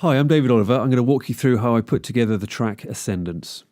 Hi, I'm David Oliver. I'm going to walk you through how I put together the track Ascendance.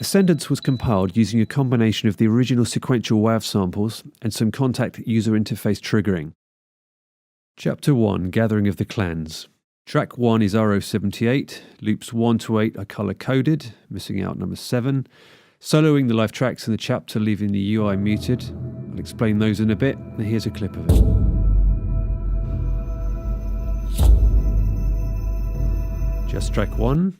Ascendance was compiled using a combination of the original sequential WAV samples and some Kontakt user interface triggering. Chapter 1, Gathering of the Clans. Track 1 is RO78, loops 1 to 8 are colour-coded, missing out number 7, soloing the live tracks in the chapter, leaving the UI muted. I'll explain those in a bit, and here's a clip of it. Just track 1.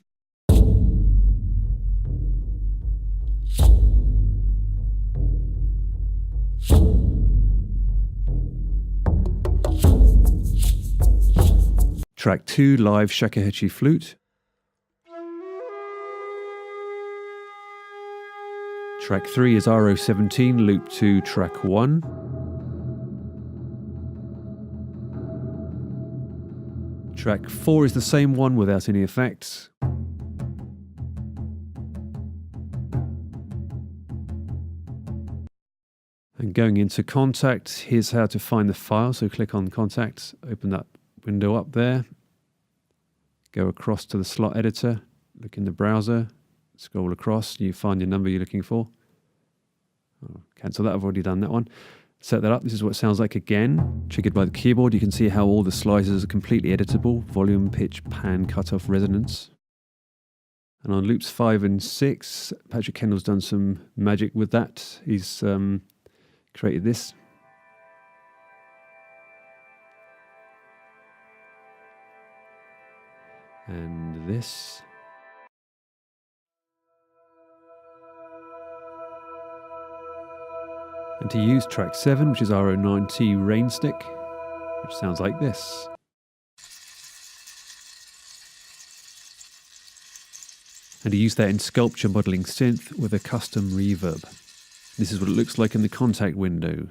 Track 2, live Shakuhachi flute. Track 3 is RO17, loop 2, track 1. Track 4 is the same one without any effects. And going into Kontakt, here's how to find the file. So click on Kontakt, open that window up there, go across to the slot editor, look in the browser, scroll across, you find your number you're looking for. Oh, cancel that, I've already done that one. Set that up, this is what it sounds like again. Triggered by the keyboard, you can see how all the slices are completely editable. Volume, pitch, pan, cutoff, resonance. And on loops 5 and 6, Patrick Kendall's done some magic with that. He's created this. And this. And to use track 7, which is RO9T Rainstick, which sounds like this. And to use that in sculpture modeling synth with a custom reverb. This is what it looks like in the Kontakt window.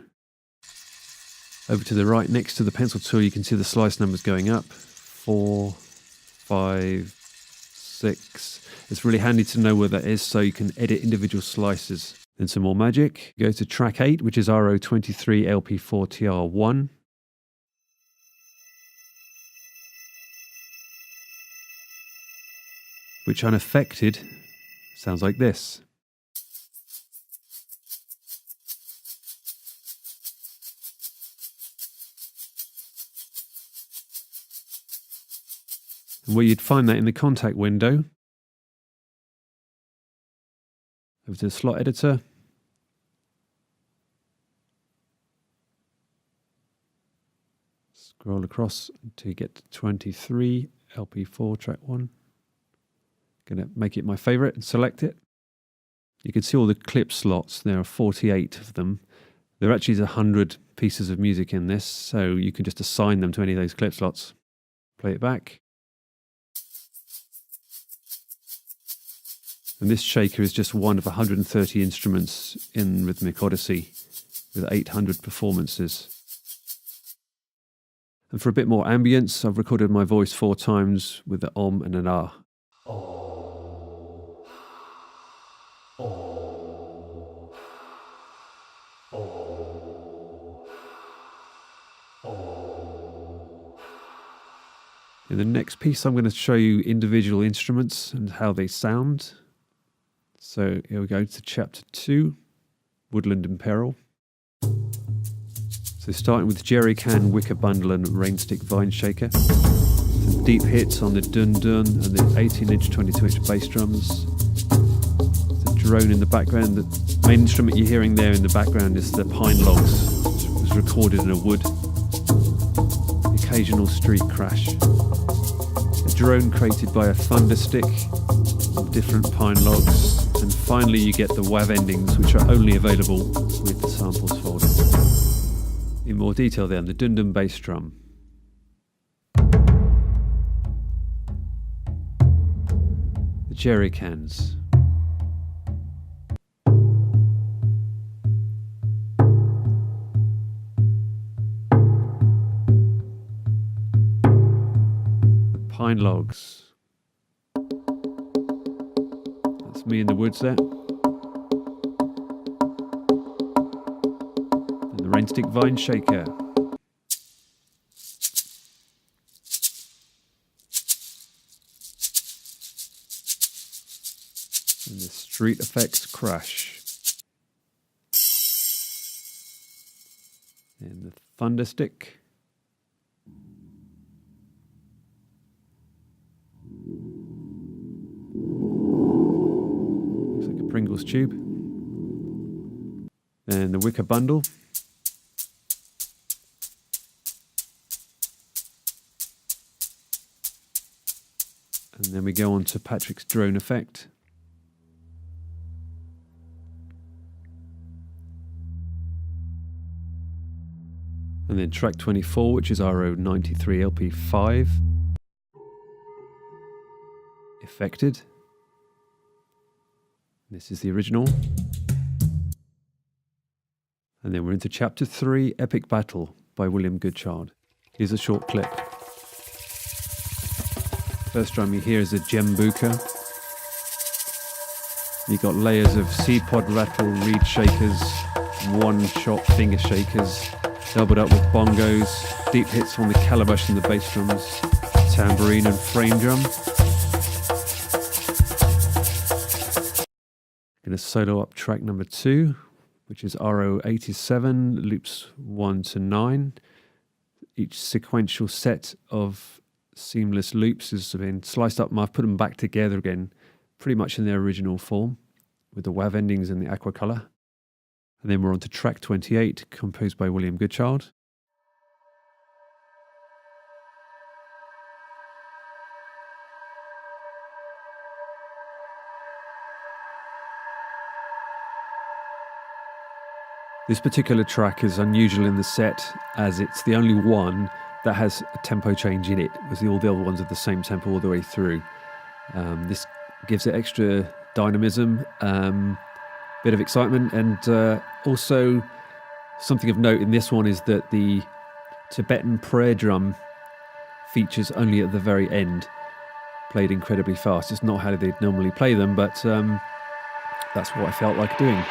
Over to the right, next to the pencil tool, you can see the slice numbers going up. 4, 5, 6. It's really handy to know where that is so you can edit individual slices. Then some more magic. Go to track 8, which is RO23 LP4 TR1. Which unaffected sounds like this. And where you'd find that in the Kontakt window. Over to the slot editor. Scroll across until you get to 23, LP4, track 1. Going to make it my favorite and select it. You can see all the clip slots. There are 48 of them. There actually is 100 pieces of music in this, so you can just assign them to any of those clip slots. Play it back. And this shaker is just one of 130 instruments in Rhythmic Odyssey with 800 performances. And for a bit more ambience, I've recorded my voice 4 times with the om and an ah. In the next piece, I'm going to show you individual instruments and how they sound. So here we go to chapter 2, Woodland Imperil. So starting with jerry can, wicker bundle and rainstick vine shaker. Some deep hits on the dun-dun and the 18-inch, 22-inch bass drums. The drone in the background. The main instrument you're hearing there in the background is the pine logs, which was recorded in a wood. The occasional street crash. A drone created by a thunder stick of different pine logs. And finally you get the WAV endings, which are only available with the samples folder. In more detail then, the dun-dun bass drum. The jerry cans. The pine logs. That's me in the woods there. Rainstick vine shaker. And the street effects crash. And the thunder stick. Looks like a Pringles tube. And the wicker bundle. And then we go on to Patrick's drone effect. And then track 24, which is RO93 LP5. Affected. This is the original. And then we're into chapter 3, Epic Battle by William Goodchild. Here's a short clip. First drum you hear is a djembuka. You've got layers of seed pod rattle, reed shakers, one-shot finger shakers, doubled up with bongos, deep hits on the calabash and the bass drums, tambourine and frame drum. Going to solo up track number 2, which is RO87, loops 1 to 9. Each sequential set of seamless loops has been sliced up and I've put them back together again pretty much in their original form with the WAV endings and the aqua colour. And then we're on to track 28, composed by William Goodchild. This particular track is unusual in the set as it's the only one that has a tempo change in it, because all the other ones are the same tempo all the way through. This gives it extra dynamism, bit of excitement, and also something of note in this one is that the Tibetan prayer drum features only at the very end. played incredibly fast. It's not how they'd normally play them, but that's what I felt like doing.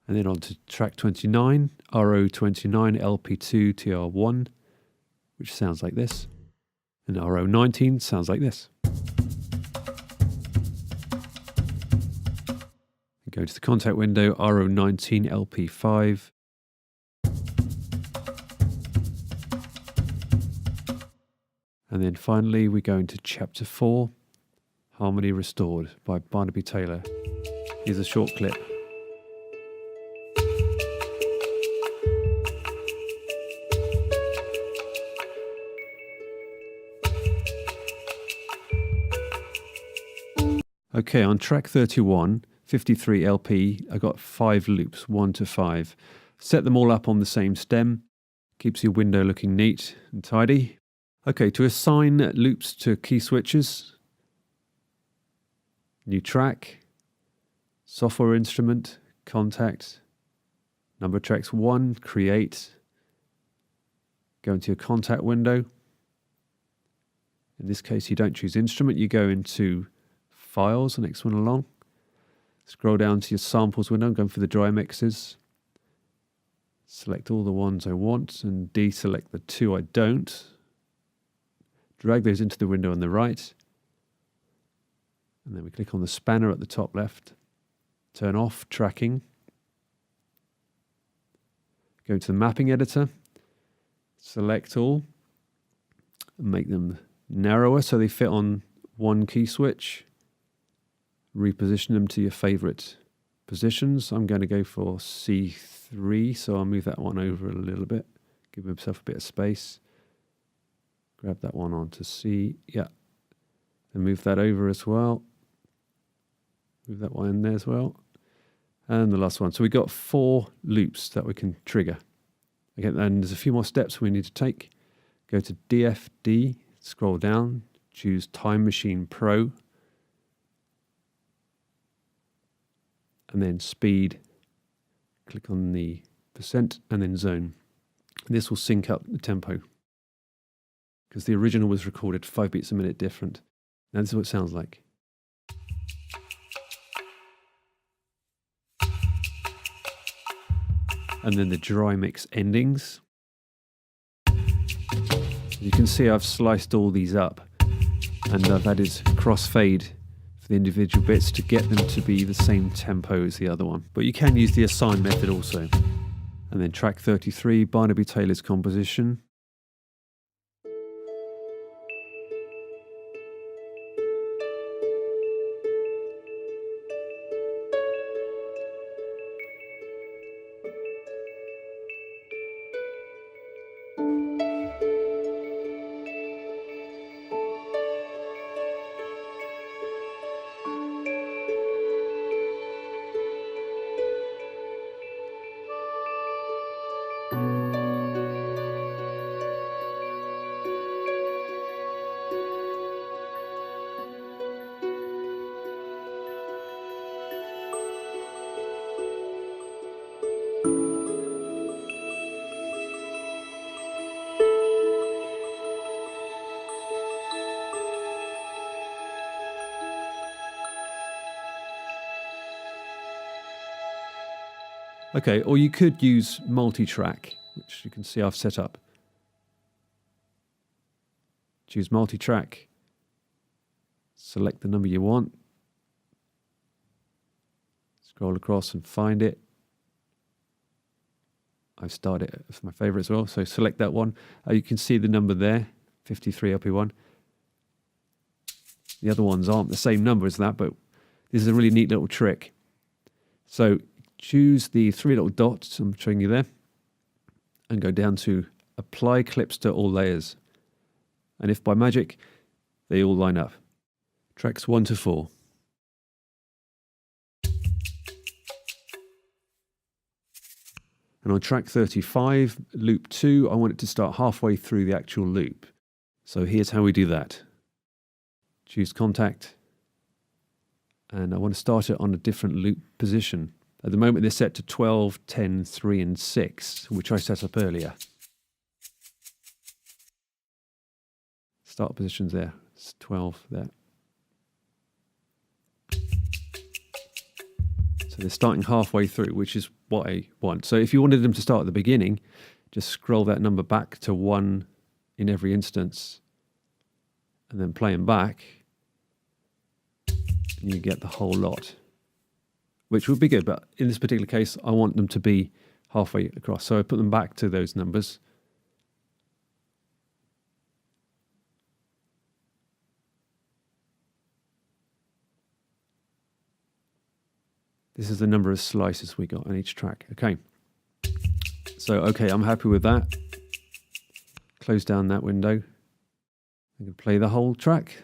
And then on to track 29, RO29 LP2 TR1, which sounds like this. And RO19 sounds like this. Go to the Kontakt window, RO19 LP5. And then finally we go into chapter 4, Harmony Restored by Barnaby Taylor. Here's a short clip. Okay, on track 31, 53 LP, I got 5 loops, 1 to 5. Set them all up on the same stem. Keeps your window looking neat and tidy. Okay, to assign loops to key switches, new track, software instrument, Kontakt, number of tracks 1, create, go into your Kontakt window. In this case, you don't choose instrument, you go into files, the next one along. Scroll down to your samples window, I'm going for the dry mixes. Select all the ones I want and deselect the 2 I don't. Drag those into the window on the right. And then we click on the spanner at the top left. Turn off tracking. Go to the mapping editor. Select all. And make them narrower so they fit on one key switch. Reposition them to your favorite positions. I'm going to go for C3, so I'll move that one over a little bit. Give myself a bit of space. Grab that one onto C, yeah. And move that over as well. Move that one in there as well. And the last one. So we've got 4 loops that we can trigger. Again, and there's a few more steps we need to take. Go to DFD, scroll down, choose Time Machine Pro. And then speed, click on the percent and then zone. This will sync up the tempo because the original was recorded 5 beats a minute different. Now this is what it sounds like. And then the dry mix endings. You can see I've sliced all these up and I've added crossfade for the individual bits to get them to be the same tempo as the other one. But you can use the assign method also. And then track 33, Barnaby Taylor's composition. Okay, or you could use multi-track, which you can see I've set up. Choose multi-track, select the number you want, scroll across and find it. I've started it with my favourite as well, so select that one. You can see the number there, 53 LP1. The other ones aren't the same number as that, but this is a really neat little trick. So choose the 3 little dots I'm showing you there and go down to apply clips to all layers. And if by magic they all line up. Tracks 1 to 4. And on track 35, loop 2, I want it to start halfway through the actual loop. So here's how we do that. Choose Kontakt. And I want to start it on a different loop position. At the moment they're set to 12, 10, 3 and 6, which I set up earlier. Start positions there. It's 12 there. So they're starting halfway through, which is what I want. So if you wanted them to start at the beginning, just scroll that number back to 1 in every instance and then play them back. And you get the whole lot, which would be good. But in this particular case, I want them to be halfway across. So I put them back to those numbers. This is the number of slices we got on each track. Okay. So, okay, I'm happy with that. Close down that window. I'm going to play the whole track.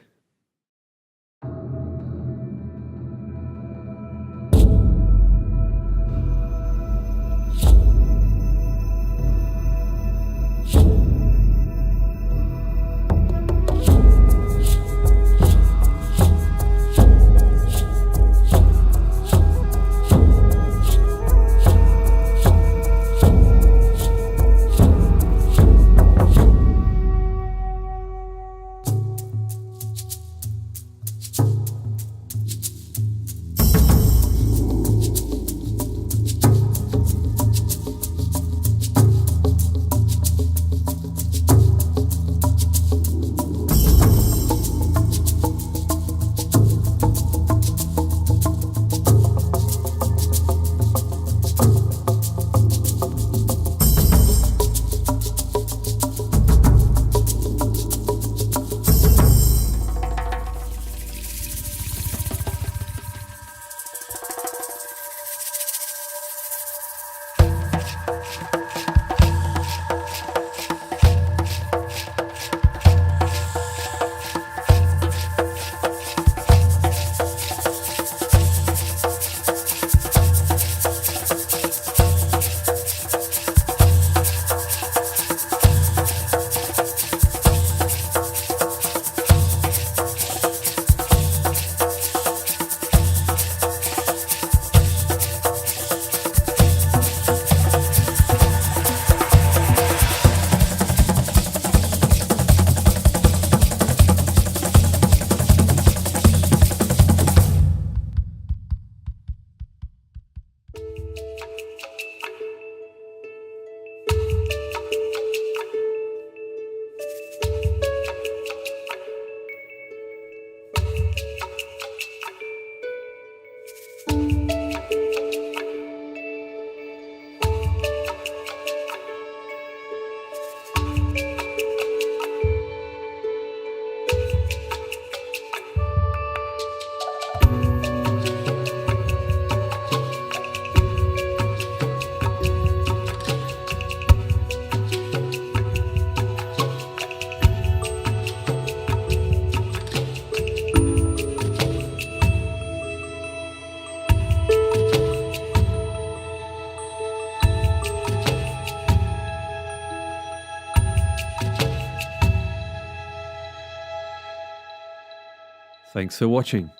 Thanks for watching.